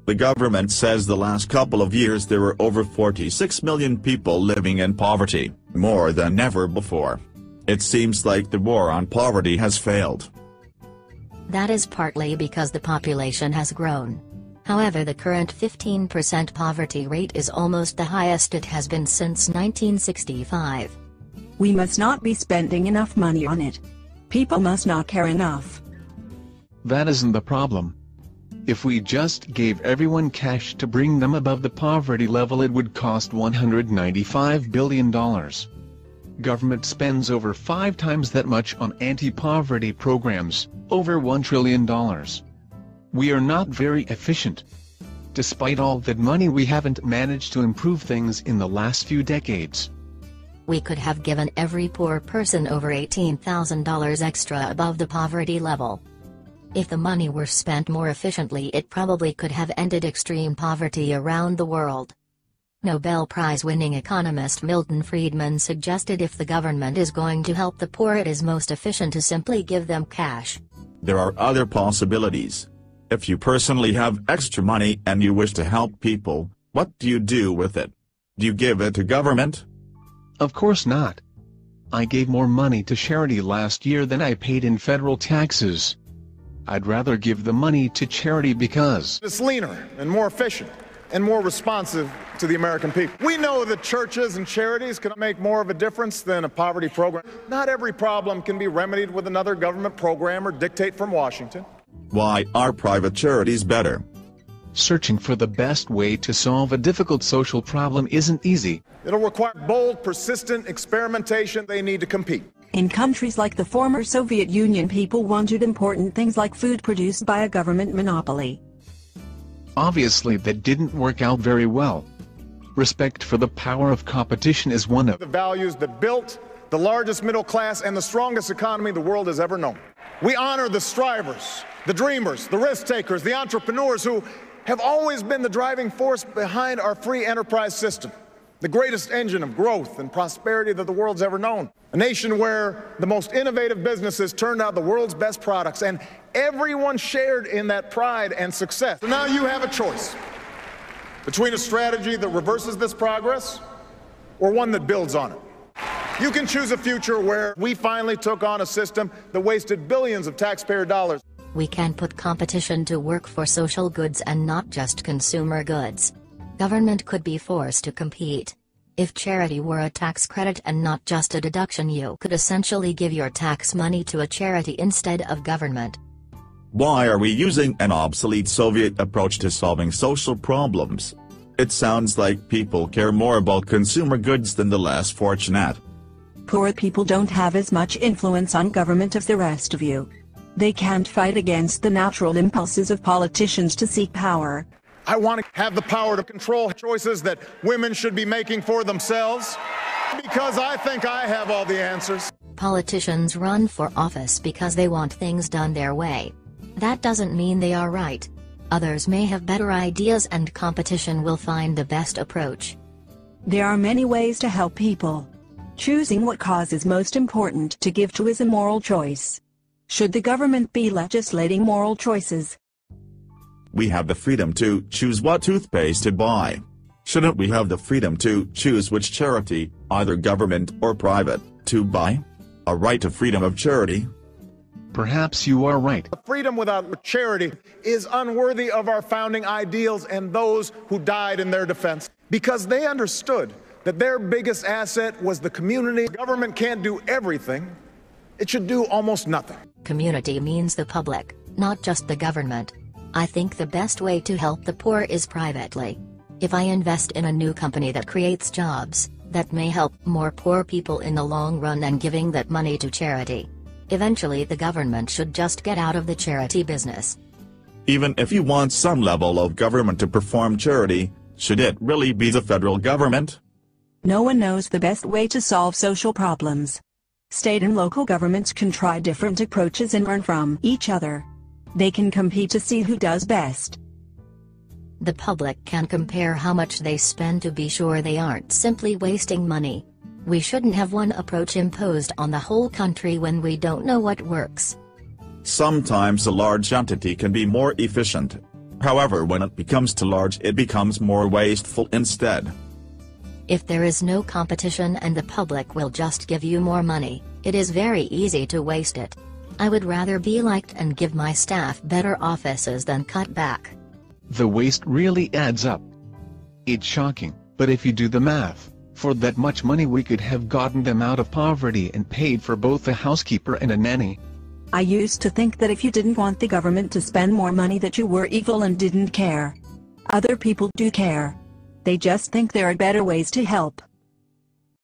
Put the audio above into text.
The government says the last couple of years there were over 46 million people living in poverty, more than ever before. It seems like the war on poverty has failed. That is partly because the population has grown. However, the current 15% poverty rate is almost the highest it has been since 1965. We must not be spending enough money on it. People must not care enough. That isn't the problem. If we just gave everyone cash to bring them above the poverty level, it would cost $195 billion. Government spends over 5 times that much on anti-poverty programs, over $1 trillion. We are not very efficient. Despite all that money, we haven't managed to improve things in the last few decades. We could have given every poor person over $18,000 extra above the poverty level. If the money were spent more efficiently, it probably could have ended extreme poverty around the world. Nobel Prize-winning economist Milton Friedman suggested if the government is going to help the poor, it is most efficient to simply give them cash. There are other possibilities. If you personally have extra money and you wish to help people, what do you do with it? Do you give it to government? Of course not. I gave more money to charity last year than I paid in federal taxes. I'd rather give the money to charity because it's leaner and more efficient and more responsive to the American people. We know that churches and charities can make more of a difference than a poverty program. Not every problem can be remedied with another government program or dictate from Washington. Why are private charities better? searching for the best way to solve a difficult social problem isn't easy. It'll require bold, persistent experimentation. They need to compete. In countries like the former Soviet Union, people wanted important things like food produced by a government monopoly. Obviously that didn't work out very well. Respect for the power of competition is one of the values that built the largest middle class and the strongest economy the world has ever known. We honor the strivers, the dreamers, the risk takers, the entrepreneurs who have always been the driving force behind our free enterprise system, the greatest engine of growth and prosperity that the world's ever known. A nation where the most innovative businesses turned out the world's best products, and everyone shared in that pride and success. So now you have a choice between a strategy that reverses this progress or one that builds on it. You can choose a future where we finally took on a system that wasted billions of taxpayer dollars. We can put competition to work for social goods and not just consumer goods. Government could be forced to compete. If charity were a tax credit and not just a deduction, you could essentially give your tax money to a charity instead of government. Why are we using an obsolete Soviet approach to solving social problems? It sounds like people care more about consumer goods than the less fortunate. Poor people don't have as much influence on government as the rest of you. They can't fight against the natural impulses of politicians to seek power. I want to have the power to control choices that women should be making for themselves, because I think I have all the answers. Politicians run for office because they want things done their way. That doesn't mean they are right. Others may have better ideas, and competition will find the best approach. There are many ways to help people. Choosing what cause is most important to give to is a moral choice. Should the government be legislating moral choices? We have the freedom to choose what toothpaste to buy. Shouldn't we have the freedom to choose which charity, either government or private, to buy? A right to freedom of charity? Perhaps you are right. Freedom without charity is unworthy of our founding ideals and those who died in their defense, because they understood that their biggest asset was the community. Government can't do everything. It should do almost nothing. Community means the public, not just the government. I think the best way to help the poor is privately. If I invest in a new company that creates jobs, that may help more poor people in the long run than giving that money to charity. Eventually the government should just get out of the charity business. Even if you want some level of government to perform charity, should it really be the federal government? No one knows the best way to solve social problems. State and local governments can try different approaches and learn from each other. They can compete to see who does best. The public can compare how much they spend to be sure they aren't simply wasting money. We shouldn't have one approach imposed on the whole country when we don't know what works. Sometimes a large entity can be more efficient. However, when it becomes too large, it becomes more wasteful instead. If there is no competition and the public will just give you more money, it is very easy to waste it. I would rather be liked and give my staff better offices than cut back. The waste really adds up. It's shocking, but if you do the math, for that much money we could have gotten them out of poverty and paid for both a housekeeper and a nanny. I used to think that if you didn't want the government to spend more money that you were evil and didn't care. Other people do care. They just think there are better ways to help.